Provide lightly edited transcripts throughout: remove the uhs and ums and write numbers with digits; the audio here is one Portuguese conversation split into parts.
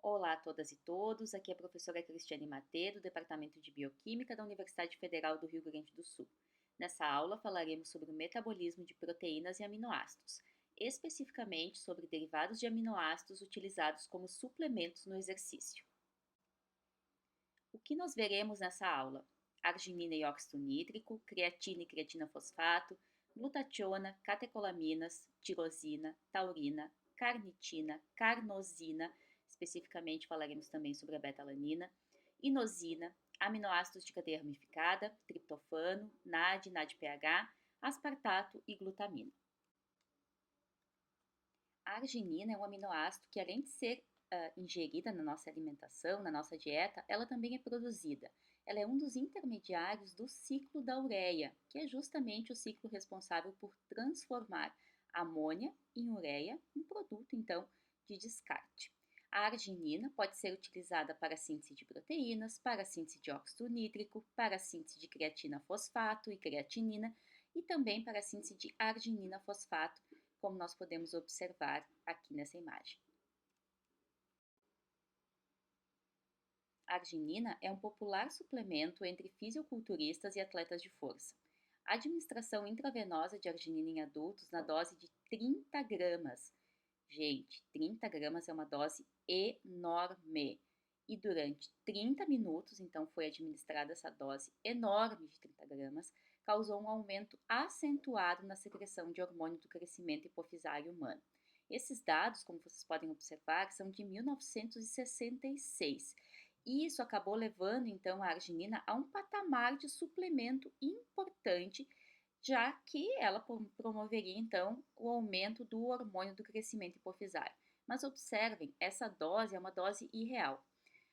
Olá a todas e todos, aqui é a professora Cristiane Matê, do Departamento de Bioquímica da Universidade Federal do Rio Grande do Sul. Nessa aula falaremos sobre o metabolismo de proteínas e aminoácidos, especificamente sobre derivados de aminoácidos utilizados como suplementos no exercício. O que nós veremos nessa aula? Arginina e óxido nítrico, creatina e creatina fosfato, glutationa, catecolaminas, tirosina, taurina, carnitina, carnosina, especificamente falaremos também sobre a beta-alanina, inosina, aminoácidos de cadeia ramificada, triptofano, NAD, NADPH, aspartato e glutamina. A arginina é um aminoácido que, além de ser ingerida na nossa alimentação, na nossa dieta, ela também é produzida. Ela é um dos intermediários do ciclo da ureia, que é justamente o ciclo responsável por transformar amônia em ureia, um produto, então, de descarte. A arginina pode ser utilizada para a síntese de proteínas, para a síntese de óxido nítrico, para a síntese de creatina fosfato e creatinina e também para a síntese de arginina fosfato, como nós podemos observar aqui nessa imagem. A arginina é um popular suplemento entre fisiculturistas e atletas de força. A administração intravenosa de arginina em adultos na dose de 30 gramas. Gente, 30 gramas é uma dose enorme. E durante 30 minutos, então foi administrada essa dose enorme de 30 gramas, causou um aumento acentuado na secreção de hormônio do crescimento hipofisário humano. Esses dados, como vocês podem observar, são de 1966. E isso acabou levando, então, a arginina a um patamar de suplemento importante, já que ela promoveria, então, o aumento do hormônio do crescimento hipofisário. Mas observem, essa dose é uma dose irreal.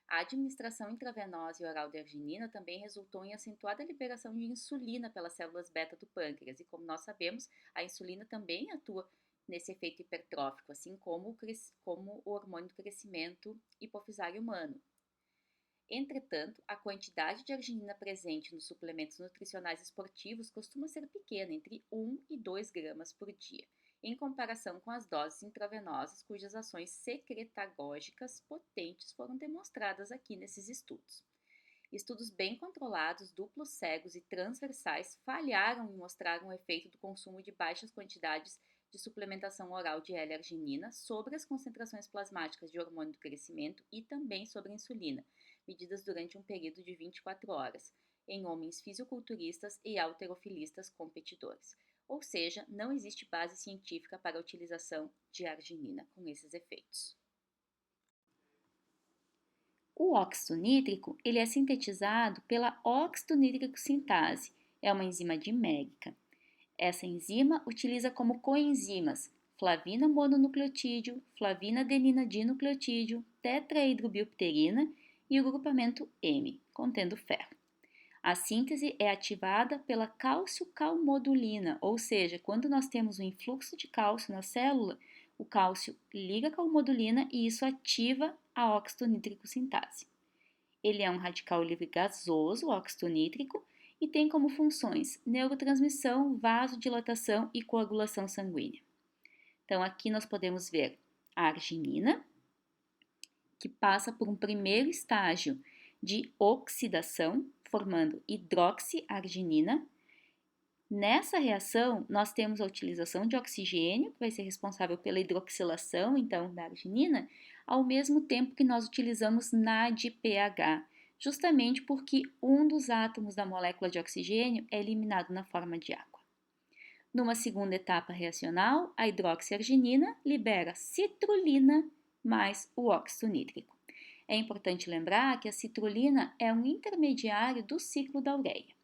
A administração intravenosa e oral de arginina também resultou em acentuada liberação de insulina pelas células beta do pâncreas, e como nós sabemos, a insulina também atua nesse efeito hipertrófico, assim como o hormônio do crescimento hipofisário humano. Entretanto, a quantidade de arginina presente nos suplementos nutricionais esportivos costuma ser pequena, entre 1 e 2 gramas por dia, em comparação com as doses intravenosas, cujas ações secretagógicas potentes foram demonstradas aqui nesses estudos. Estudos bem controlados, duplos cegos e transversais falharam em mostrar um efeito do consumo de baixas quantidades de suplementação oral de L-arginina sobre as concentrações plasmáticas de hormônio do crescimento e também sobre a insulina, medidas durante um período de 24 horas, em homens fisiculturistas e halterofilistas competidores. Ou seja, não existe base científica para a utilização de arginina com esses efeitos. O óxido nítrico ele é sintetizado pela óxido nítrico sintase, é uma enzima dimérica. Essa enzima utiliza como coenzimas flavina mononucleotídeo, flavina adenina dinucleotídeo, tetrahidrobiopterina e o grupamento M, contendo ferro. A síntese é ativada pela cálcio-calmodulina, ou seja, quando nós temos um influxo de cálcio na célula, o cálcio liga a calmodulina e isso ativa a óxido nítrico sintase. Ele é um radical livre gasoso, óxido nítrico, e tem como funções neurotransmissão, vasodilatação e coagulação sanguínea. Então, aqui nós podemos ver a arginina, que passa por um primeiro estágio de oxidação, formando hidroxiarginina. Nessa reação, nós temos a utilização de oxigênio, que vai ser responsável pela hidroxilação, então, da arginina, ao mesmo tempo que nós utilizamos NADPH, justamente porque um dos átomos da molécula de oxigênio é eliminado na forma de água. Numa segunda etapa reacional, a hidroxiarginina libera citrulina mais o óxido nítrico. É importante lembrar que a citrulina é um intermediário do ciclo da ureia.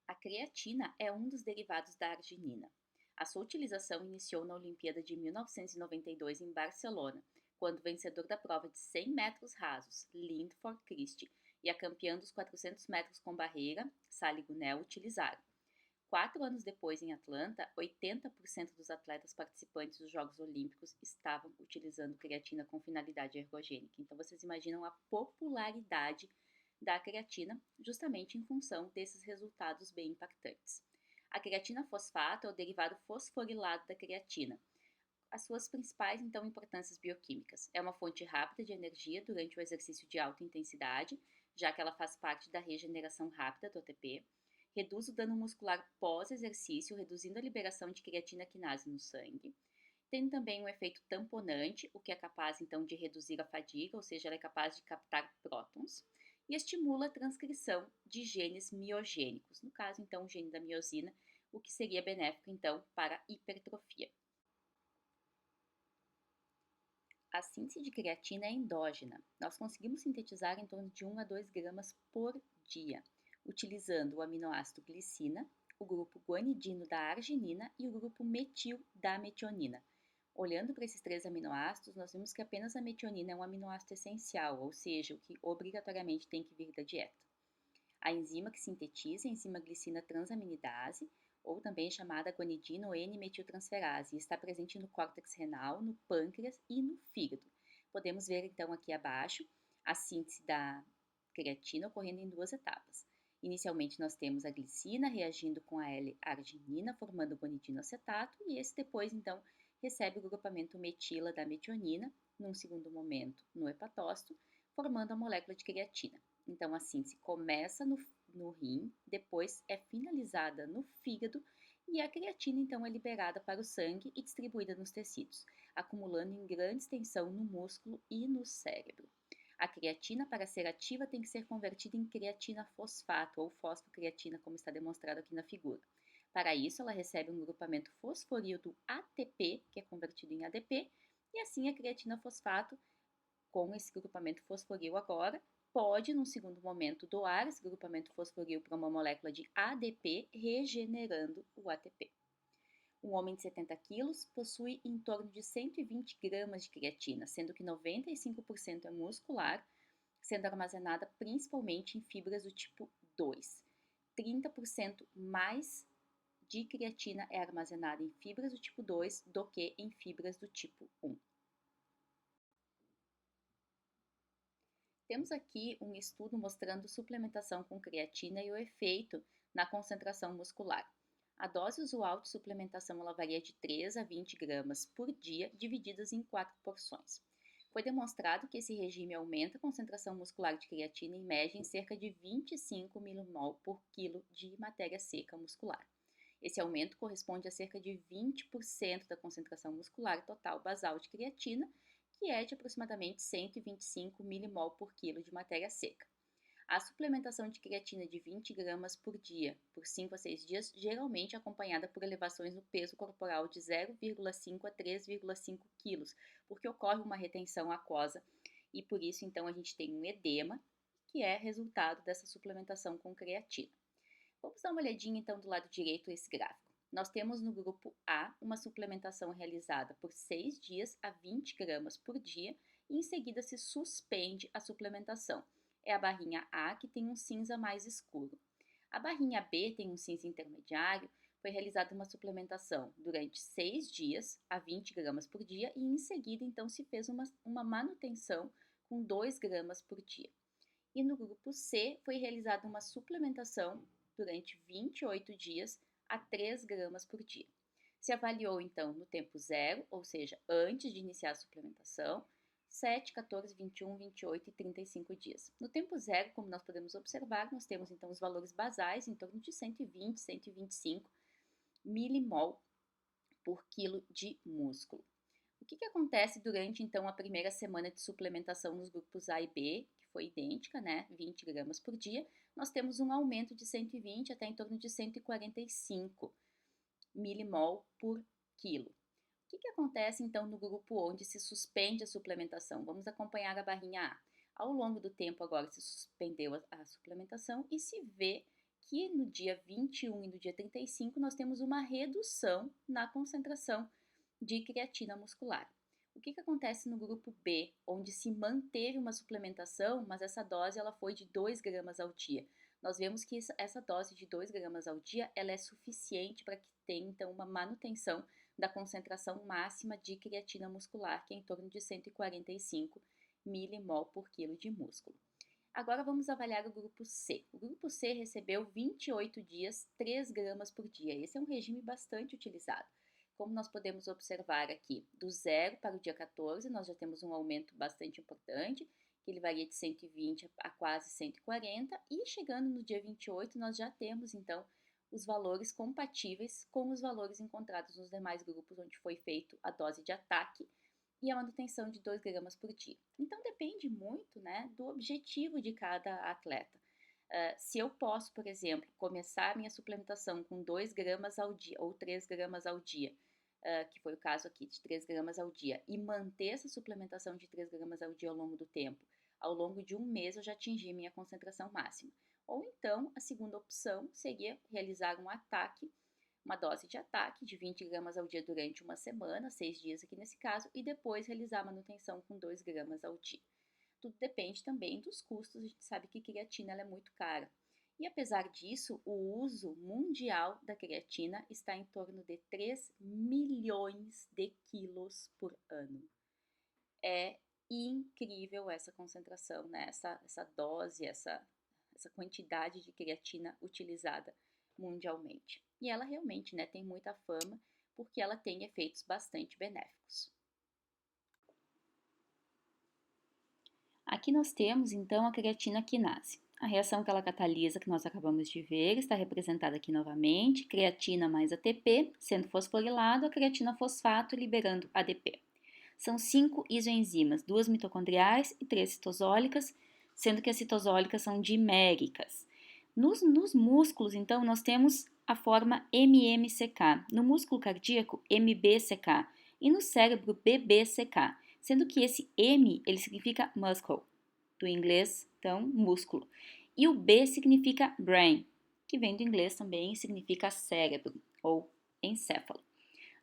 A creatina é um dos derivados da arginina. A sua utilização iniciou na Olimpíada de 1992 em Barcelona, quando o vencedor da prova de 100 metros rasos, Lindford Christie, e a campeã dos 400 metros com barreira, Sally Gunnell, utilizaram. 4 anos depois, em Atlanta, 80% dos atletas participantes dos Jogos Olímpicos estavam utilizando creatina com finalidade ergogênica. Então, vocês imaginam a popularidade da creatina justamente em função desses resultados bem impactantes. A creatina fosfato é o derivado fosforilado da creatina. As suas principais, então, importâncias bioquímicas. É uma fonte rápida de energia durante o exercício de alta intensidade, já que ela faz parte da regeneração rápida do ATP. Reduz o dano muscular pós-exercício, reduzindo a liberação de creatina quinase no sangue. Tem também um efeito tamponante, o que é capaz, então, de reduzir a fadiga, ou seja, ela é capaz de captar prótons. E estimula a transcrição de genes miogênicos, no caso, então, o gene da miosina, o que seria benéfico, então, para a hipertrofia. A síntese de creatina é endógena. Nós conseguimos sintetizar em torno de 1 a 2 gramas por dia, utilizando o aminoácido glicina, o grupo guanidino da arginina e o grupo metil da metionina. Olhando para esses 3 aminoácidos, nós vimos que apenas a metionina é um aminoácido essencial, ou seja, o que obrigatoriamente tem que vir da dieta. A enzima que sintetiza é a enzima glicina transaminidase, ou também chamada guanidino N-metiltransferase, e está presente no córtex renal, no pâncreas e no fígado. Podemos ver então aqui abaixo a síntese da creatina ocorrendo em 2 etapas. Inicialmente nós temos a glicina reagindo com a L-arginina, formando o guanidino acetato, e esse depois então recebe o grupamento metila da metionina, num segundo momento no hepatócito, formando a molécula de creatina. Então a síntese começa no rim, depois é finalizada no fígado e a creatina então é liberada para o sangue e distribuída nos tecidos, acumulando em grande extensão no músculo e no cérebro. A creatina, para ser ativa, tem que ser convertida em creatina fosfato ou fosfocreatina, como está demonstrado aqui na figura. Para isso, ela recebe um grupamento fosforil do ATP, que é convertido em ADP, e assim a creatina fosfato, com esse grupamento fosforil agora, pode, num segundo momento, doar esse grupamento fosforil para uma molécula de ADP, regenerando o ATP. Um homem de 70 quilos possui em torno de 120 gramas de creatina, sendo que 95% é muscular, sendo armazenada principalmente em fibras do tipo 2. 30% mais de creatina é armazenada em fibras do tipo 2 do que em fibras do tipo 1. Temos aqui um estudo mostrando suplementação com creatina e o efeito na concentração muscular. A dose usual de suplementação ela varia de 3 a 20 gramas por dia, divididas em 4 porções. Foi demonstrado que esse regime aumenta a concentração muscular de creatina em média em cerca de 25 milimol por quilo de matéria seca muscular. Esse aumento corresponde a cerca de 20% da concentração muscular total basal de creatina, que é de aproximadamente 125 milimol por quilo de matéria seca. A suplementação de creatina de 20 gramas por dia, por 5 a 6 dias, geralmente acompanhada por elevações no peso corporal de 0,5 a 3,5 quilos, porque ocorre uma retenção aquosa e por isso então a gente tem um edema, que é resultado dessa suplementação com creatina. Vamos dar uma olhadinha então do lado direito esse gráfico. Nós temos no grupo A uma suplementação realizada por 6 dias a 20 gramas por dia e em seguida se suspende a suplementação. É a barrinha A que tem um cinza mais escuro. A barrinha B tem um cinza intermediário. Foi realizada uma suplementação durante 6 dias a 20 gramas por dia e em seguida então se fez uma manutenção com 2 gramas por dia. E no grupo C foi realizada uma suplementação durante 28 dias a 3 gramas por dia. Se avaliou então no tempo zero, ou seja, antes de iniciar a suplementação, 7, 14, 21, 28 e 35 dias. No tempo zero, como nós podemos observar, nós temos então os valores basais em torno de 120, 125 milimol por quilo de músculo. O que acontece durante então a primeira semana de suplementação nos grupos A e B, que foi idêntica, né, 20 gramas por dia, nós temos um aumento de 120 até em torno de 145 milimol por quilo. O que acontece então no grupo onde se suspende a suplementação? Vamos acompanhar a barrinha A. Ao longo do tempo agora se suspendeu a suplementação e se vê que no dia 21 e no dia 35 nós temos uma redução na concentração de creatina muscular. O que acontece no grupo B, onde se manteve uma suplementação, mas essa dose ela foi de 2 gramas ao dia? Nós vemos que essa dose de 2 gramas ao dia ela é suficiente para que tenha então uma manutenção da concentração máxima de creatina muscular, que é em torno de 145 milimol por quilo de músculo. Agora vamos avaliar o grupo C. O grupo C recebeu 28 dias, 3 gramas por dia. Esse é um regime bastante utilizado. como nós podemos observar aqui, do 0 para o dia 14, nós já temos um aumento bastante importante, que ele varia de 120 a quase 140, e chegando no dia 28, nós já temos, então, os valores compatíveis com os valores encontrados nos demais grupos onde foi feito a dose de ataque e a manutenção de 2 gramas por dia. Então, depende muito, né, do objetivo de cada atleta. Se eu posso, por exemplo, começar minha suplementação com 2 gramas ao dia ou 3 gramas ao dia, que foi o caso aqui, de 3 gramas ao dia, e manter essa suplementação de 3 gramas ao dia ao longo do tempo, ao longo de um mês eu já atingi minha concentração máxima. Ou então, a segunda opção seria realizar um ataque, uma dose de ataque de 20 gramas ao dia durante uma semana, 6 dias aqui nesse caso, e depois realizar a manutenção com 2 gramas ao dia. Tudo depende também dos custos, a gente sabe que creatina ela é muito cara. E apesar disso, o uso mundial da creatina está em torno de 3 milhões de quilos por ano. É incrível essa concentração, né? essa dose, essa quantidade de creatina utilizada mundialmente. E ela realmente, né, tem muita fama porque ela tem efeitos bastante benéficos. Aqui nós temos então a creatina quinase. A reação que ela catalisa, que nós acabamos de ver, está representada aqui novamente: creatina mais ATP sendo fosforilado, a creatina fosfato liberando ADP. São 5 isoenzimas, 2 mitocondriais e 3 citosólicas, sendo que as citosólicas são diméricas. Nos músculos, então, nós temos a forma MMCK, no músculo cardíaco MBCK e no cérebro BBCK, sendo que esse M ele significa muscle, do inglês, então, músculo, e o B significa brain, que vem do inglês também e significa cérebro ou encéfalo.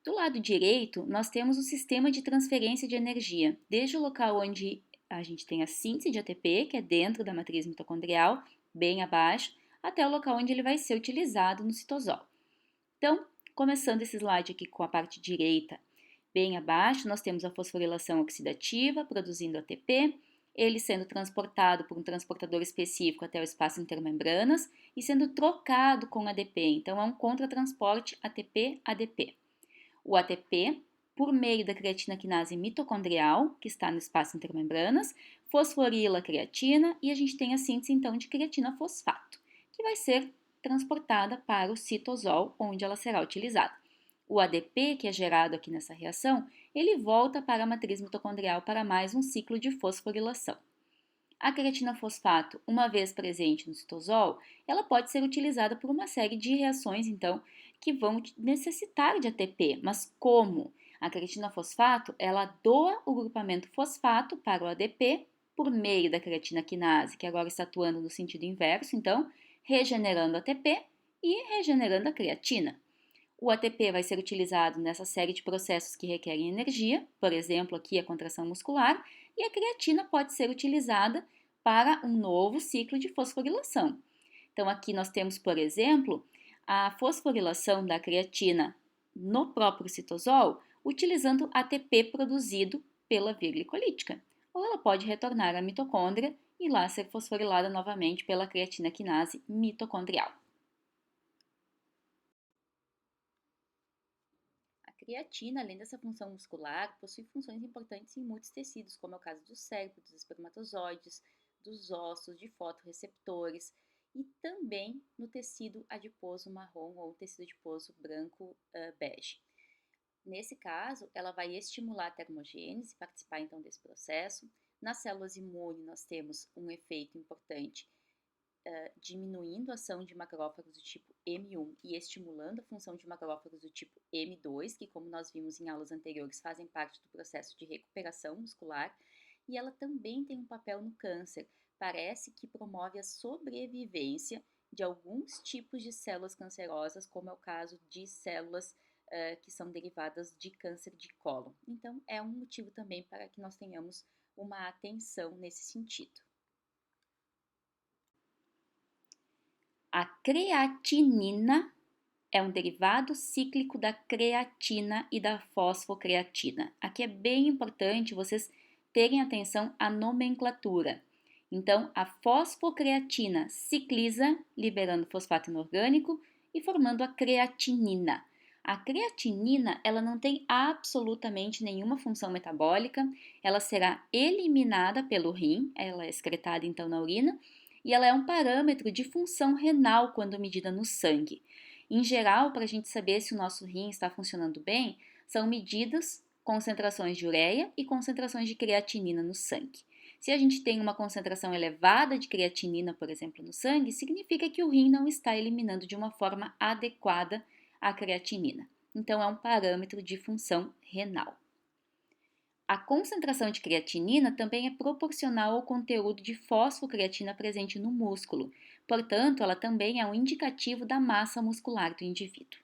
Do lado direito, nós temos o sistema de transferência de energia, desde o local onde a gente tem a síntese de ATP, que é dentro da matriz mitocondrial, bem abaixo, até o local onde ele vai ser utilizado no citosol. Então, começando esse slide aqui com a parte direita, bem abaixo, nós temos a fosforilação oxidativa, produzindo ATP, ele sendo transportado por um transportador específico até o espaço intermembranas e sendo trocado com ADP. Então, é um contratransporte ATP-ADP. O ATP, por meio da creatina quinase mitocondrial, que está no espaço intermembranas, fosforila a creatina e a gente tem a síntese então de creatina fosfato, que vai ser transportada para o citosol, onde ela será utilizada. O ADP, que é gerado aqui nessa reação, ele volta para a matriz mitocondrial para mais um ciclo de fosforilação. A creatina fosfato, uma vez presente no citosol, ela pode ser utilizada por uma série de reações, então, que vão necessitar de ATP. Mas como? A creatina fosfato, ela doa o grupamento fosfato para o ADP por meio da creatina quinase, que agora está atuando no sentido inverso, então, regenerando ATP e regenerando a creatina. O ATP vai ser utilizado nessa série de processos que requerem energia, por exemplo, aqui a contração muscular, e a creatina pode ser utilizada para um novo ciclo de fosforilação. Então, aqui nós temos, por exemplo, a fosforilação da creatina no próprio citosol, utilizando ATP produzido pela via glicolítica. Ou ela pode retornar à mitocôndria e lá ser fosforilada novamente pela creatina quinase mitocondrial. A creatina, além dessa função muscular, possui funções importantes em muitos tecidos, como é o caso do cérebro, dos espermatozoides, dos ossos, de fotorreceptores e também no tecido adiposo marrom ou tecido adiposo branco bege. Nesse caso, ela vai estimular a termogênese, participar então desse processo. Nas células imunes, nós temos um efeito importante diminuindo a ação de macrófagos do tipo M1 e estimulando a função de macrófagos do tipo M2, que, como nós vimos em aulas anteriores, fazem parte do processo de recuperação muscular, e ela também tem um papel no câncer. Parece que promove a sobrevivência de alguns tipos de células cancerosas, como é o caso de células que são derivadas de câncer de cólon. Então, é um motivo também para que nós tenhamos uma atenção nesse sentido. A creatinina é um derivado cíclico da creatina e da fosfocreatina. Aqui é bem importante vocês terem atenção à nomenclatura. Então, a fosfocreatina cicliza, liberando fosfato inorgânico e formando a creatinina. A creatinina, ela não tem absolutamente nenhuma função metabólica, ela será eliminada pelo rim, ela é excretada então na urina, e ela é um parâmetro de função renal quando medida no sangue. Em geral, para a gente saber se o nosso rim está funcionando bem, são medidas concentrações de ureia e concentrações de creatinina no sangue. Se a gente tem uma concentração elevada de creatinina, por exemplo, no sangue, significa que o rim não está eliminando de uma forma adequada a creatinina. Então, é um parâmetro de função renal. A concentração de creatinina também é proporcional ao conteúdo de fosfocreatina presente no músculo, portanto, ela também é um indicativo da massa muscular do indivíduo.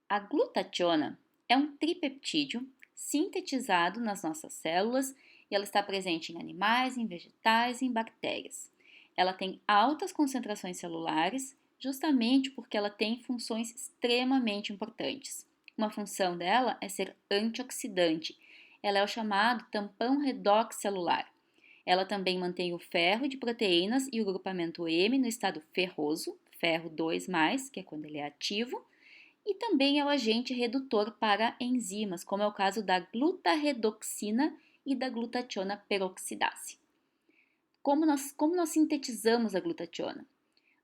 A glutationa é um tripeptídeo sintetizado nas nossas células e ela está presente em animais, em vegetais e em bactérias. Ela tem altas concentrações celulares, justamente porque ela tem funções extremamente importantes. Uma função dela é ser antioxidante. Ela é o chamado tampão redox celular. Ela também mantém o ferro de proteínas e o grupamento M no estado ferroso, ferro 2+, que é quando ele é ativo, e também é o agente redutor para enzimas, como é o caso da glutarredoxina e da glutationa peroxidase. Como nós sintetizamos a glutationa?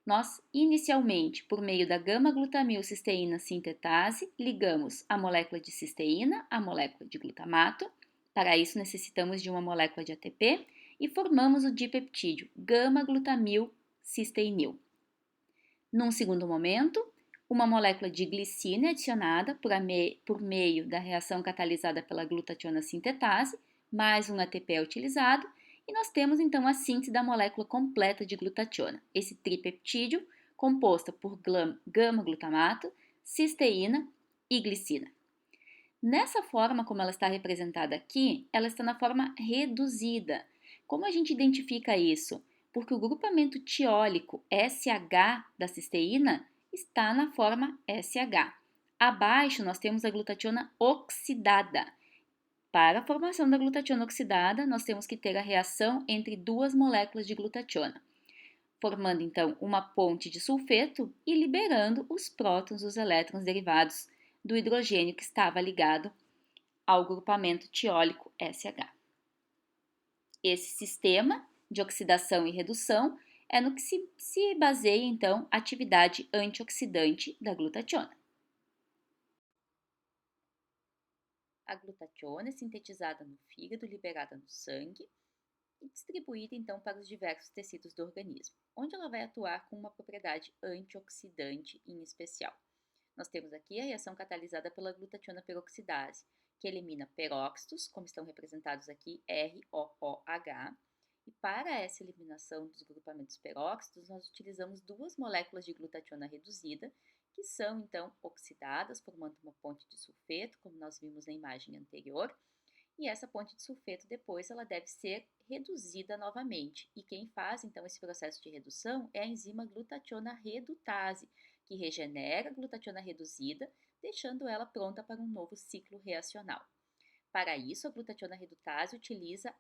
Nós, inicialmente, por meio da gama-glutamil-cisteína sintetase, ligamos a molécula de cisteína à molécula de glutamato. Para isso, necessitamos de uma molécula de ATP e formamos o dipeptídeo gama-glutamil-cisteinil. Num segundo momento, uma molécula de glicina é adicionada por meio da reação catalisada pela glutationa sintetase, mais um ATP é utilizado, e nós temos então a síntese da molécula completa de glutationa, esse tripeptídeo composta por gama-glutamato, cisteína e glicina. Nessa forma como ela está representada aqui, ela está na forma reduzida. Como a gente identifica isso? Porque o grupamento tiólico SH da cisteína está na forma SH. Abaixo nós temos a glutationa oxidada. Para a formação da glutationa oxidada, nós temos que ter a reação entre duas moléculas de glutationa, formando então uma ponte de sulfeto e liberando os prótons, os elétrons derivados do hidrogênio que estava ligado ao grupamento tiólico SH. Esse sistema de oxidação e redução é no que se baseia, então, a atividade antioxidante da glutationa. A glutationa é sintetizada no fígado, liberada no sangue e distribuída, então, para os diversos tecidos do organismo, onde ela vai atuar com uma propriedade antioxidante em especial. Nós temos aqui a reação catalisada pela glutationa peroxidase, que elimina peróxidos, como estão representados aqui, ROOH, e para essa eliminação dos grupamentos peróxidos, nós utilizamos duas moléculas de glutationa reduzida, que são então oxidadas, formando uma ponte de sulfeto, como nós vimos na imagem anterior, e essa ponte de sulfeto depois ela deve ser reduzida novamente. E quem faz então esse processo de redução é a enzima glutationa redutase, que regenera a glutationa reduzida, deixando ela pronta para um novo ciclo reacional. Para isso, a glutationa redutase utiliza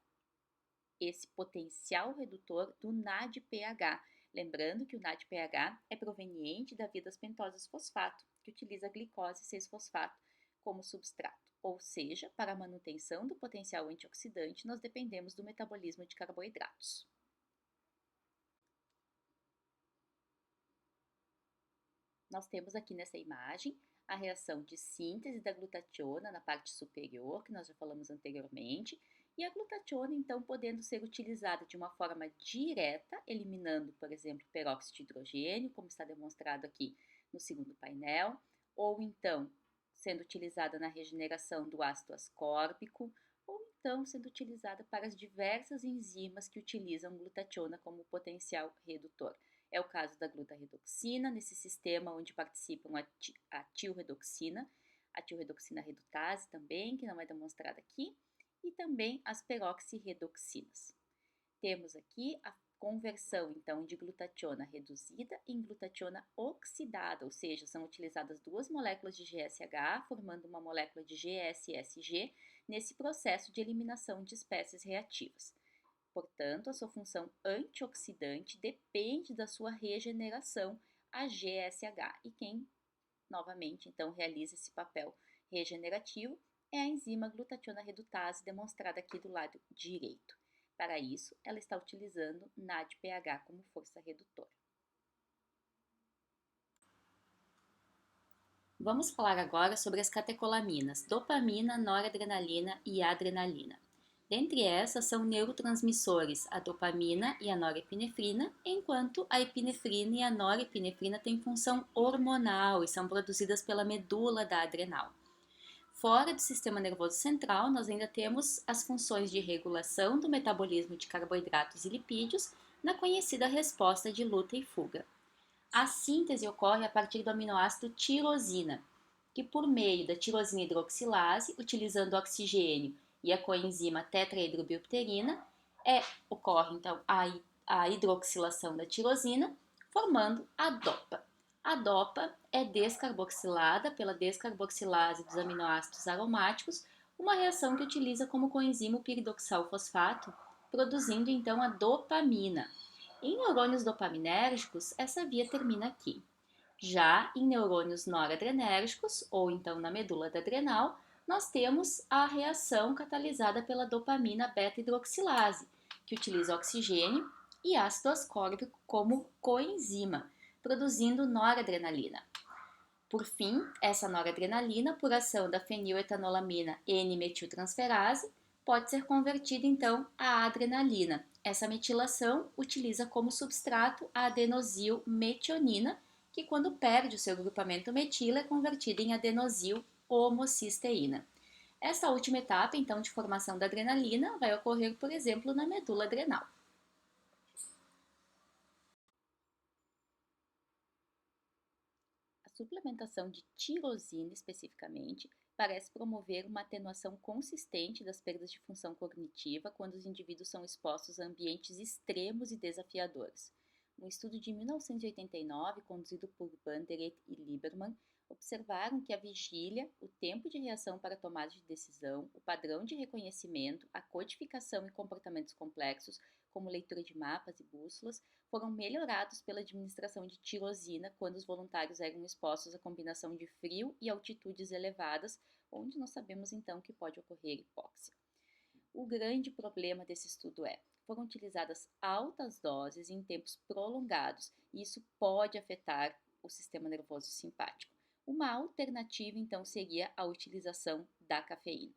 esse potencial redutor do NADPH, lembrando que o NADPH é proveniente da via das pentoses fosfato, que utiliza a glicose 6-fosfato como substrato. Ou seja, para a manutenção do potencial antioxidante, nós dependemos do metabolismo de carboidratos. Nós temos aqui nessa imagem a reação de síntese da glutationa na parte superior, que nós já falamos anteriormente, e a glutationa, então, podendo ser utilizada de uma forma direta, eliminando, por exemplo, peróxido de hidrogênio, como está demonstrado aqui no segundo painel, ou então sendo utilizada na regeneração do ácido ascórbico, ou então sendo utilizada para as diversas enzimas que utilizam glutationa como potencial redutor. É o caso da glutarredoxina, nesse sistema onde participam a tilredoxina redutase também, que não é demonstrada aqui, e também as peroxirredoxinas. Temos aqui a conversão, então, de glutationa reduzida em glutationa oxidada, ou seja, são utilizadas duas moléculas de GSH, formando uma molécula de GSSG, nesse processo de eliminação de espécies reativas. Portanto, a sua função antioxidante depende da sua regeneração a GSH. E quem, novamente, então, realiza esse papel regenerativo é a enzima glutationa redutase, demonstrada aqui do lado direito. Para isso, ela está utilizando NADPH como força redutora. Vamos falar agora sobre as catecolaminas, dopamina, noradrenalina e adrenalina. Dentre essas são neurotransmissores a dopamina e a norepinefrina, enquanto a epinefrina e a norepinefrina têm função hormonal e são produzidas pela medula da adrenal. Fora do sistema nervoso central, nós ainda temos as funções de regulação do metabolismo de carboidratos e lipídios na conhecida resposta de luta e fuga. A síntese ocorre a partir do aminoácido tirosina, que por meio da tirosina hidroxilase, utilizando oxigênio e a coenzima tetrahidrobiopterina, ocorre então a hidroxilação da tirosina, formando a DOPA. A DOPA é descarboxilada pela descarboxilase dos aminoácidos aromáticos, uma reação que utiliza como coenzima o piridoxal-fosfato, produzindo então a dopamina. Em neurônios dopaminérgicos, essa via termina aqui. Já em neurônios noradrenérgicos, ou então na medula da adrenal, nós temos a reação catalisada pela dopamina beta-hidroxilase, que utiliza oxigênio e ácido ascórbico como coenzima, produzindo noradrenalina. Por fim, essa noradrenalina, por ação da feniletanolamina N-metiltransferase, pode ser convertida então à adrenalina. Essa metilação utiliza como substrato a adenosil-metionina, que quando perde o seu grupamento metila é convertida em adenosil-homocisteína. Essa última etapa, então, de formação da adrenalina vai ocorrer, por exemplo, na medula adrenal. A suplementação de tirosina, especificamente, parece promover uma atenuação consistente das perdas de função cognitiva quando os indivíduos são expostos a ambientes extremos e desafiadores. Um estudo de 1989, conduzido por Banderet e Lieberman, observaram que a vigília, o tempo de reação para a tomada de decisão, o padrão de reconhecimento, a codificação e comportamentos complexos, como leitura de mapas e bússolas, foram melhorados pela administração de tirosina quando os voluntários eram expostos à combinação de frio e altitudes elevadas, onde nós sabemos então que pode ocorrer hipóxia. O grande problema desse estudo foram utilizadas altas doses em tempos prolongados e isso pode afetar o sistema nervoso simpático. Uma alternativa então seria a utilização da cafeína.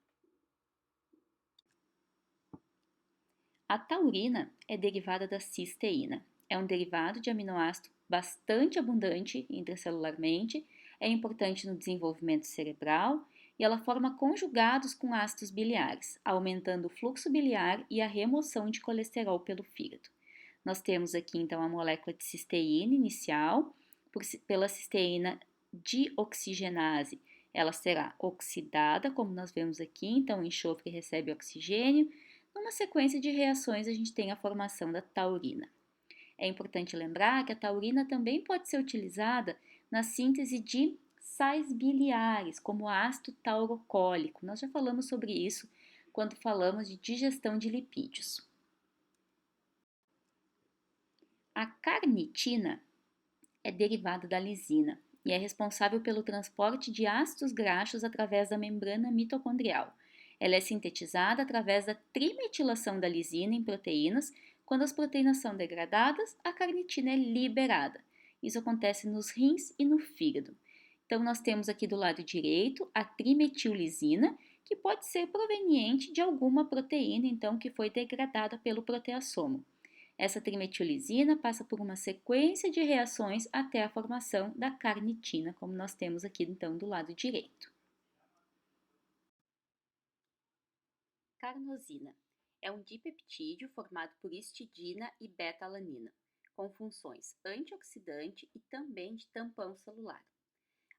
A taurina é derivada da cisteína. É um derivado de aminoácido bastante abundante intracelularmente, é importante no desenvolvimento cerebral e ela forma conjugados com ácidos biliares, aumentando o fluxo biliar e a remoção de colesterol pelo fígado. Nós temos aqui então a molécula de cisteína inicial, pela cisteína dioxigenase, ela será oxidada, como nós vemos aqui, então o enxofre recebe oxigênio. Numa sequência de reações, a gente tem a formação da taurina. É importante lembrar que a taurina também pode ser utilizada na síntese de sais biliares, como ácido taurocólico. Nós já falamos sobre isso quando falamos de digestão de lipídios. A carnitina é derivada da lisina e é responsável pelo transporte de ácidos graxos através da membrana mitocondrial. Ela é sintetizada através da trimetilação da lisina em proteínas. Quando as proteínas são degradadas, a carnitina é liberada. Isso acontece nos rins e no fígado. Então, nós temos aqui do lado direito a trimetillisina, que pode ser proveniente de alguma proteína, então, que foi degradada pelo proteassomo. Essa trimetillisina passa por uma sequência de reações até a formação da carnitina, como nós temos aqui então do lado direito. Carnosina é um dipeptídeo formado por histidina e beta-alanina, com funções antioxidante e também de tampão celular.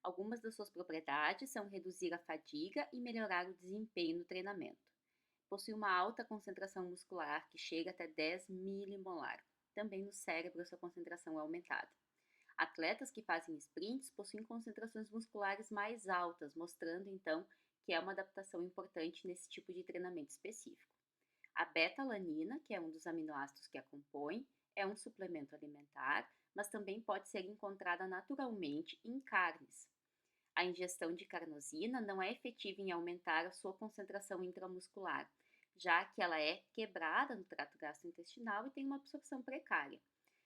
Algumas das suas propriedades são reduzir a fadiga e melhorar o desempenho no treinamento. Possui uma alta concentração muscular que chega até 10 milimolar. Também no cérebro essa concentração é aumentada. Atletas que fazem sprints possuem concentrações musculares mais altas, mostrando então que é uma adaptação importante nesse tipo de treinamento específico. A beta-alanina, que é um dos aminoácidos que a compõe, é um suplemento alimentar, mas também pode ser encontrada naturalmente em carnes. A ingestão de carnosina não é efetiva em aumentar a sua concentração intramuscular, já que ela é quebrada no trato gastrointestinal e tem uma absorção precária.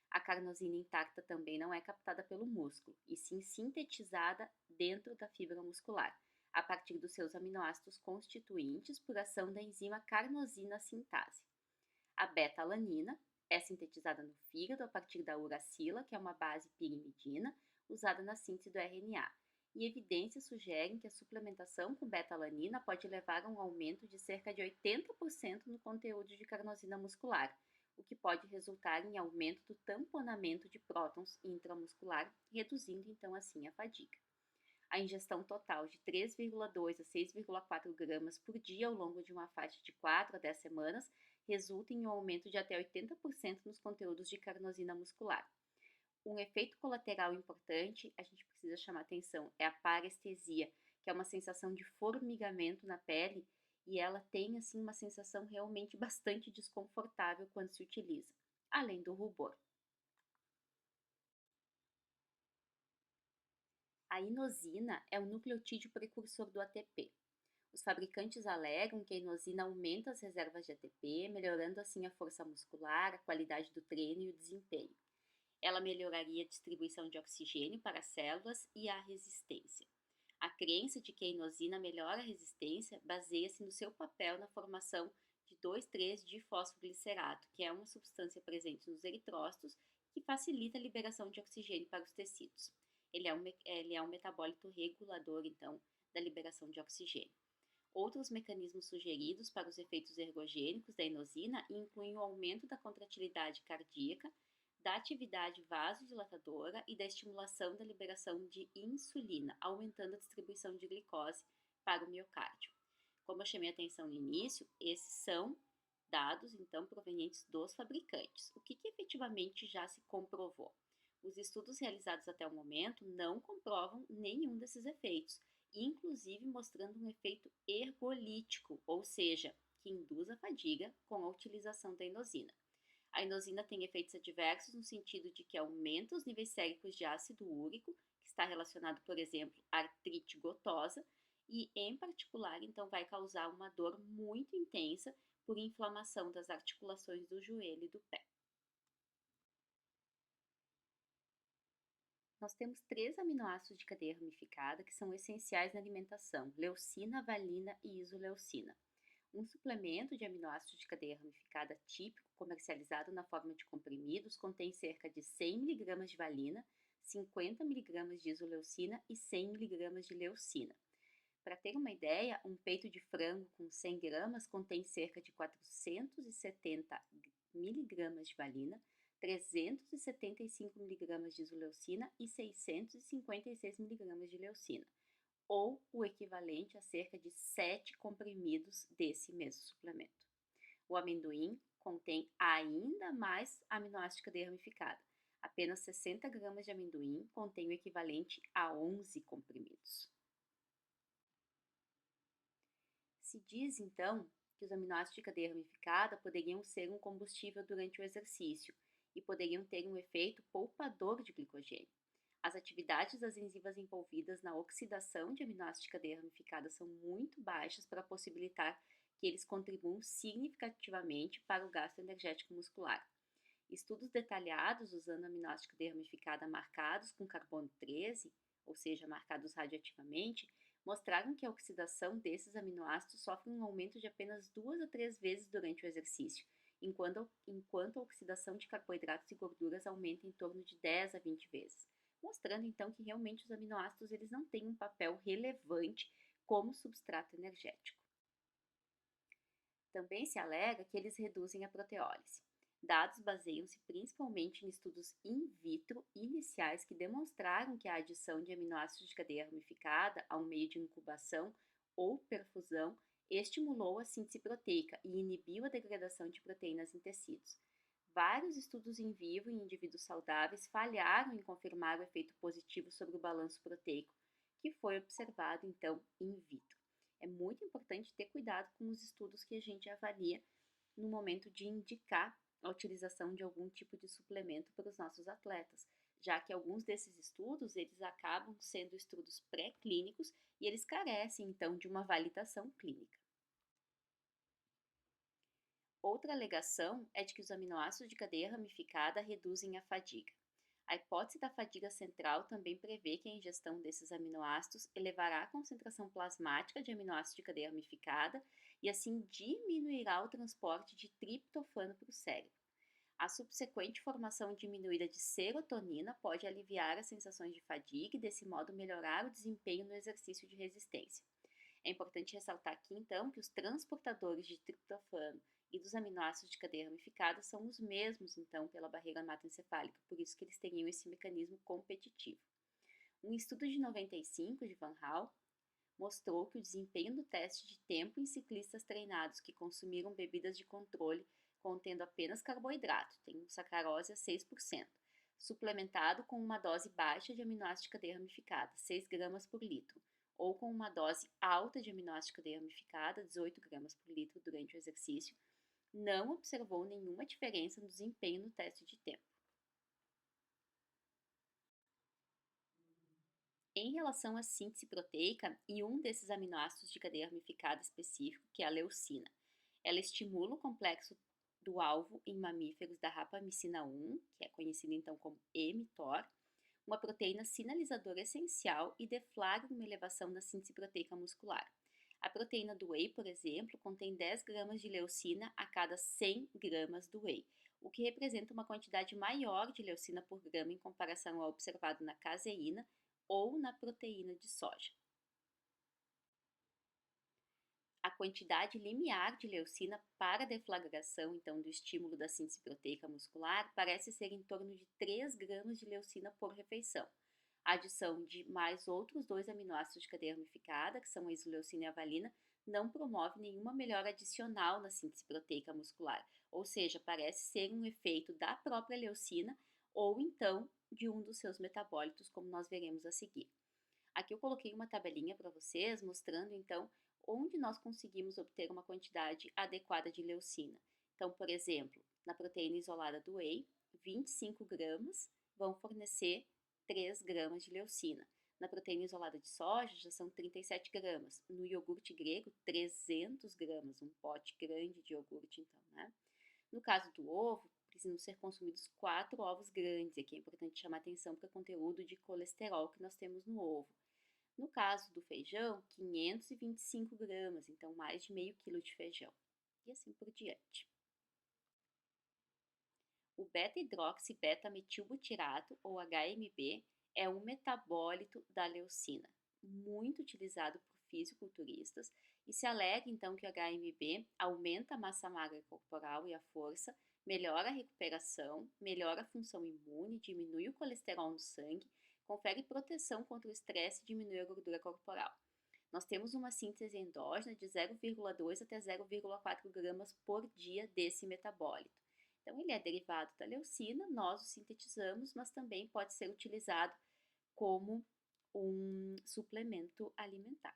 A carnosina intacta também não é captada pelo músculo, e sim sintetizada dentro da fibra muscular, a partir dos seus aminoácidos constituintes por ação da enzima carnosina sintase. A beta-alanina é sintetizada no fígado a partir da uracila, que é uma base pirimidina usada na síntese do RNA. E evidências sugerem que a suplementação com beta-alanina pode levar a um aumento de cerca de 80% no conteúdo de carnosina muscular, o que pode resultar em aumento do tamponamento de prótons intramuscular, reduzindo então assim a fadiga. A ingestão total de 3,2 a 6,4 gramas por dia ao longo de uma faixa de 4 a 10 semanas resulta em um aumento de até 80% nos conteúdos de carnosina muscular. Um efeito colateral importante, a gente precisa chamar atenção, é a parestesia, que é uma sensação de formigamento na pele e ela tem assim uma sensação realmente bastante desconfortável quando se utiliza, além do rubor. A inosina é o nucleotídeo precursor do ATP. Os fabricantes alegam que a inosina aumenta as reservas de ATP, melhorando assim a força muscular, a qualidade do treino e o desempenho. Ela melhoraria a distribuição de oxigênio para as células e a resistência. A crença de que a inosina melhora a resistência baseia-se no seu papel na formação de 2,3-difosfoglicerato, que é uma substância presente nos eritrócitos que facilita a liberação de oxigênio para os tecidos. Ele é um metabólito regulador, então, da liberação de oxigênio. Outros mecanismos sugeridos para os efeitos ergogênicos da inosina incluem o aumento da contratilidade cardíaca, da atividade vasodilatadora e da estimulação da liberação de insulina, aumentando a distribuição de glicose para o miocárdio. Como eu chamei a atenção no início, esses são dados então provenientes dos fabricantes. O que efetivamente já se comprovou? Os estudos realizados até o momento não comprovam nenhum desses efeitos, inclusive mostrando um efeito ergolítico, ou seja, que induz a fadiga com a utilização da inosina. A inosina tem efeitos adversos no sentido de que aumenta os níveis séricos de ácido úrico, que está relacionado, por exemplo, à artrite gotosa, e, em particular, então vai causar uma dor muito intensa por inflamação das articulações do joelho e do pé. Nós temos 3 aminoácidos de cadeia ramificada que são essenciais na alimentação: leucina, valina e isoleucina. Um suplemento de aminoácidos de cadeia ramificada típico, comercializado na forma de comprimidos, contém cerca de 100 mg de valina, 50 mg de isoleucina e 100 mg de leucina. Para ter uma ideia, um peito de frango com 100 gramas contém cerca de 470 mg de valina, 375 mg de isoleucina e 656 mg de leucina, ou o equivalente a cerca de 7 comprimidos desse mesmo suplemento. O amendoim contém ainda mais aminoácidos de cadeia ramificada. Apenas 60 gramas de amendoim contém o equivalente a 11 comprimidos. Se diz, então, que os aminoácidos de cadeia ramificada poderiam ser um combustível durante o exercício e poderiam ter um efeito poupador de glicogênio. As atividades das enzimas envolvidas na oxidação de aminoácidos de cadeia ramificada são muito baixas para possibilitar que eles contribuam significativamente para o gasto energético muscular. Estudos detalhados usando aminoácidos de cadeia ramificada marcados com carbono 13, ou seja, marcados radioativamente, mostraram que a oxidação desses aminoácidos sofre um aumento de apenas 2 a 3 vezes durante o exercício, enquanto a oxidação de carboidratos e gorduras aumenta em torno de 10 a 20 vezes, mostrando então que realmente os aminoácidos eles não têm um papel relevante como substrato energético. Também se alega que eles reduzem a proteólise. Dados baseiam-se principalmente em estudos in vitro iniciais que demonstraram que a adição de aminoácidos de cadeia ramificada a um meio de incubação ou perfusão estimulou a síntese proteica e inibiu a degradação de proteínas em tecidos. Vários estudos em vivo em indivíduos saudáveis falharam em confirmar o efeito positivo sobre o balanço proteico, que foi observado então in vitro. É muito importante ter cuidado com os estudos que a gente avalia no momento de indicar a utilização de algum tipo de suplemento para os nossos atletas, já que alguns desses estudos eles acabam sendo estudos pré-clínicos e eles carecem então de uma validação clínica. Outra alegação é de que os aminoácidos de cadeia ramificada reduzem a fadiga. A hipótese da fadiga central também prevê que a ingestão desses aminoácidos elevará a concentração plasmática de aminoácidos de cadeia ramificada e assim diminuirá o transporte de triptofano para o cérebro. A subsequente formação diminuída de serotonina pode aliviar as sensações de fadiga e, desse modo, melhorar o desempenho no exercício de resistência. É importante ressaltar aqui, então, que os transportadores de triptofano e dos aminoácidos de cadeia ramificada são os mesmos, então, pela barreira hematoencefálica, por isso que eles teriam esse mecanismo competitivo. Um estudo de 95 de Van Hal mostrou que o desempenho do teste de tempo em ciclistas treinados que consumiram bebidas de controle contendo apenas carboidrato, tem sacarose a 6%, suplementado com uma dose baixa de aminoácidos de cadeia ramificada, 6 gramas por litro, ou com uma dose alta de aminoácidos de cadeia ramificada, 18 gramas por litro durante o exercício, não observou nenhuma diferença no desempenho no teste de tempo. Em relação à síntese proteica e um desses aminoácidos de cadeia ramificada específico, que é a leucina, ela estimula o complexo do alvo em mamíferos da rapamicina 1, que é conhecida então como mTOR, uma proteína sinalizadora essencial e deflagra uma elevação da síntese proteica muscular. A proteína do whey, por exemplo, contém 10 gramas de leucina a cada 100 gramas do whey, o que representa uma quantidade maior de leucina por grama em comparação ao observado na caseína ou na proteína de soja. A quantidade limiar de leucina para a deflagração, então, do estímulo da síntese proteica muscular parece ser em torno de 3 gramas de leucina por refeição. A adição de mais outros 2 aminoácidos de cadeia ramificada, que são a isoleucina e a valina, não promove nenhuma melhora adicional na síntese proteica muscular, ou seja, parece ser um efeito da própria leucina ou então de um dos seus metabólitos, como nós veremos a seguir. Aqui eu coloquei uma tabelinha para vocês, mostrando então onde nós conseguimos obter uma quantidade adequada de leucina. Então, por exemplo, na proteína isolada do whey, 25 gramas vão fornecer 3 gramas de leucina. Na proteína isolada de soja já são 37 gramas. No iogurte grego, 300 gramas, um pote grande de iogurte, então, né? No caso do ovo, precisam ser consumidos 4 ovos grandes. Aqui é importante chamar atenção para o conteúdo de colesterol que nós temos no ovo. No caso do feijão, 525 gramas, então mais de meio quilo de feijão. E assim por diante. O beta-hidroxibetametilbutirato, ou HMB, é um metabólito da leucina, muito utilizado por fisiculturistas, e se alega então que o HMB aumenta a massa magra corporal e a força, melhora a recuperação, melhora a função imune, diminui o colesterol no sangue, confere proteção contra o estresse e diminui a gordura corporal. Nós temos uma síntese endógena de 0,2 até 0,4 gramas por dia desse metabólito. Então, ele é derivado da leucina, nós o sintetizamos, mas também pode ser utilizado como um suplemento alimentar.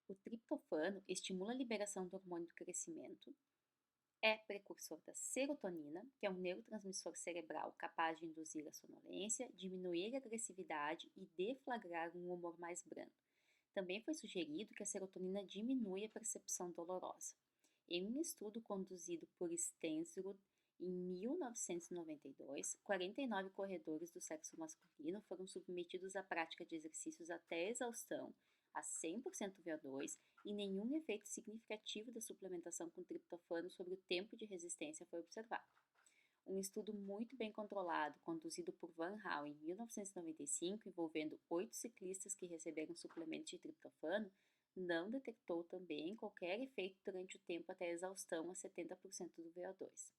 O triptofano estimula a liberação do hormônio do crescimento, é precursor da serotonina, que é um neurotransmissor cerebral capaz de induzir a sonolência, diminuir a agressividade e deflagrar um humor mais brando. Também foi sugerido que a serotonina diminui a percepção dolorosa. Em um estudo conduzido por Stensrud em 1992, 49 corredores do sexo masculino foram submetidos à prática de exercícios até exaustão, a 100% VO2, e nenhum efeito significativo da suplementação com triptofano sobre o tempo de resistência foi observado. Um estudo muito bem controlado, conduzido por Van Hal em 1995, envolvendo 8 ciclistas que receberam suplementos de triptofano, não detectou também qualquer efeito durante o tempo até a exaustão a 70% do VO2.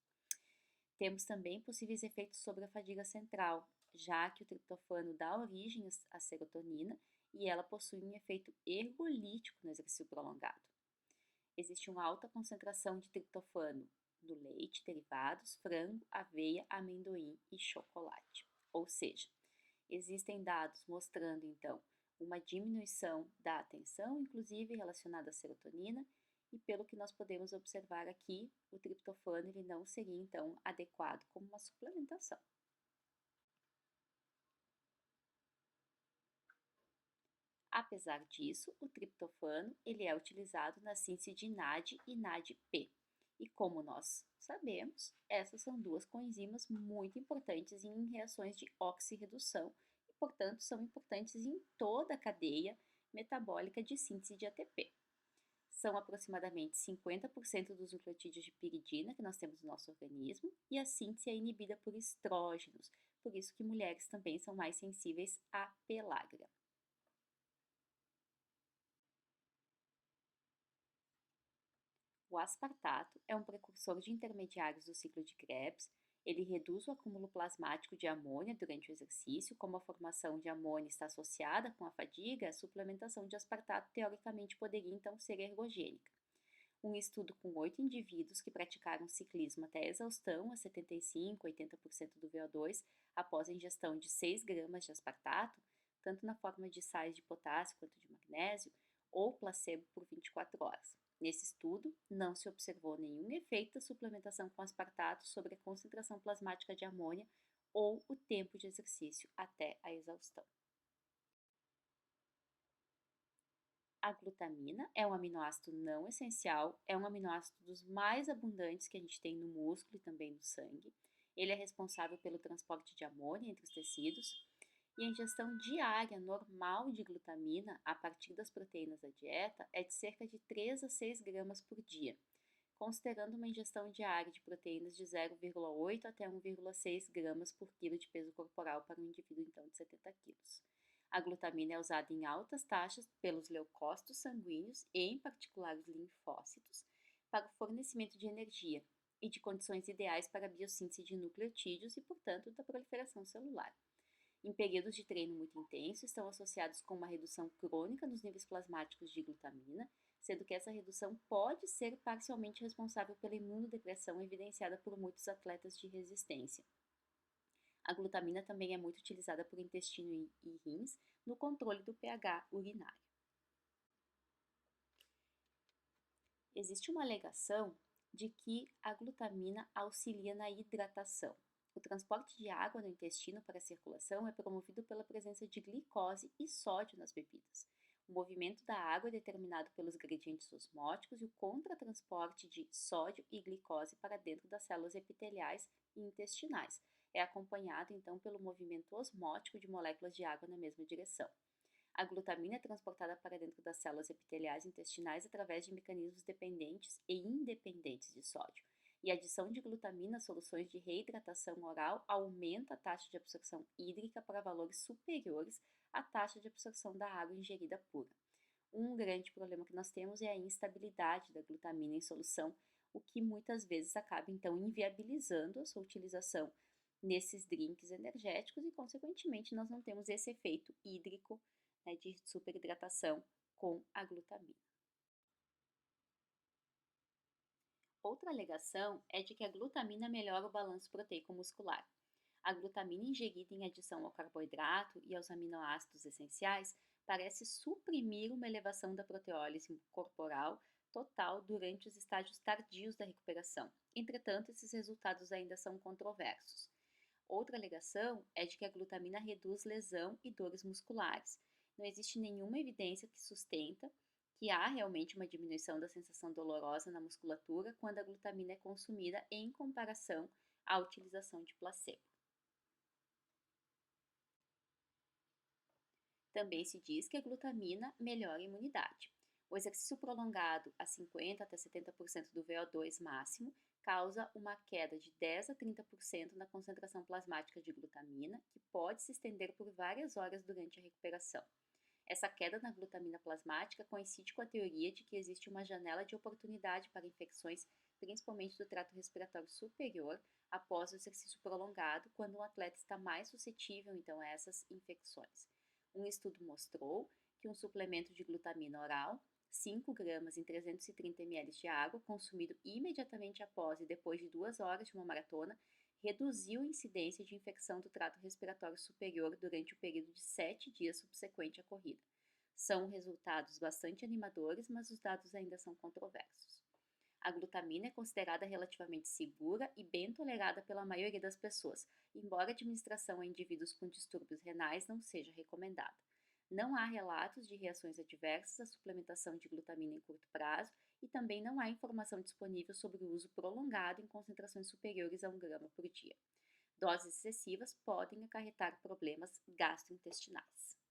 Temos também possíveis efeitos sobre a fadiga central, já que o triptofano dá origem à serotonina e ela possui um efeito ergolítico no exercício prolongado. Existe uma alta concentração de triptofano no leite, derivados, frango, aveia, amendoim e chocolate. Ou seja, existem dados mostrando então uma diminuição da atenção, inclusive relacionada à serotonina, e pelo que nós podemos observar aqui, o triptofano ele não seria então adequado como uma suplementação. Apesar disso, o triptofano ele é utilizado na síntese de NAD e NADP. E como nós sabemos, essas são duas coenzimas muito importantes em reações de oxirredução e, portanto, são importantes em toda a cadeia metabólica de síntese de ATP. São aproximadamente 50% dos nucleotídeos de piridina que nós temos no nosso organismo e a síntese é inibida por estrógenos, por isso que mulheres também são mais sensíveis à pelágra. O aspartato é um precursor de intermediários do ciclo de Krebs. Ele reduz o acúmulo plasmático de amônia durante o exercício. Como a formação de amônia está associada com a fadiga, a suplementação de aspartato teoricamente poderia então ser ergogênica. Um estudo com 8 indivíduos que praticaram ciclismo até a exaustão, a 75 a 80% do VO2, após a ingestão de 6 gramas de aspartato, tanto na forma de sais de potássio quanto de magnésio, ou placebo por 24 horas. Nesse estudo, não se observou nenhum efeito da suplementação com aspartato sobre a concentração plasmática de amônia ou o tempo de exercício até a exaustão. A glutamina é um aminoácido não essencial, é um aminoácido dos mais abundantes que a gente tem no músculo e também no sangue. Ele é responsável pelo transporte de amônia entre os tecidos e a ingestão diária normal de glutamina a partir das proteínas da dieta é de cerca de 3 a 6 gramas por dia, considerando uma ingestão diária de proteínas de 0,8 até 1,6 gramas por quilo de peso corporal para um indivíduo então de 70 quilos. A glutamina é usada em altas taxas pelos leucócitos sanguíneos e, em particular, os linfócitos, para o fornecimento de energia e de condições ideais para a biossíntese de nucleotídeos e, portanto, da proliferação celular. Em períodos de treino muito intenso, estão associados com uma redução crônica nos níveis plasmáticos de glutamina, sendo que essa redução pode ser parcialmente responsável pela imunodepressão evidenciada por muitos atletas de resistência. A glutamina também é muito utilizada por intestino e rins no controle do pH urinário. Existe uma alegação de que a glutamina auxilia na hidratação. O transporte de água no intestino para a circulação é promovido pela presença de glicose e sódio nas bebidas. O movimento da água é determinado pelos gradientes osmóticos e o contratransporte de sódio e glicose para dentro das células epiteliais e intestinais. É acompanhado então pelo movimento osmótico de moléculas de água na mesma direção. A glutamina é transportada para dentro das células epiteliais intestinais através de mecanismos dependentes e independentes de sódio. E a adição de glutamina a soluções de reidratação oral aumenta a taxa de absorção hídrica para valores superiores à taxa de absorção da água ingerida pura. Um grande problema que nós temos é a instabilidade da glutamina em solução, o que muitas vezes acaba então inviabilizando a sua utilização nesses drinks energéticos e, consequentemente, nós não temos esse efeito hídrico, né, de superidratação com a glutamina. Outra alegação é de que a glutamina melhora o balanço proteico muscular. A glutamina ingerida em adição ao carboidrato e aos aminoácidos essenciais parece suprimir uma elevação da proteólise corporal total durante os estágios tardios da recuperação. Entretanto, esses resultados ainda são controversos. Outra alegação é de que a glutamina reduz lesão e dores musculares. Não existe nenhuma evidência que sustenta que há realmente uma diminuição da sensação dolorosa na musculatura quando a glutamina é consumida em comparação à utilização de placebo. Também se diz que a glutamina melhora a imunidade. O exercício prolongado a 50 até 70% do VO2 máximo causa uma queda de 10 a 30% na concentração plasmática de glutamina, que pode se estender por várias horas durante a recuperação. Essa queda na glutamina plasmática coincide com a teoria de que existe uma janela de oportunidade para infecções, principalmente do trato respiratório superior, após o exercício prolongado, quando um atleta está mais suscetível então a essas infecções. Um estudo mostrou que um suplemento de glutamina oral, 5 gramas em 330 ml de água, consumido imediatamente após e depois de 2 horas de uma maratona, reduziu a incidência de infecção do trato respiratório superior durante o período de 7 dias subsequente à corrida. São resultados bastante animadores, mas os dados ainda são controversos. A glutamina é considerada relativamente segura e bem tolerada pela maioria das pessoas, embora a administração a indivíduos com distúrbios renais não seja recomendada. Não há relatos de reações adversas à suplementação de glutamina em curto prazo e também não há informação disponível sobre o uso prolongado em concentrações superiores a 1 grama por dia. Doses excessivas podem acarretar problemas gastrointestinais.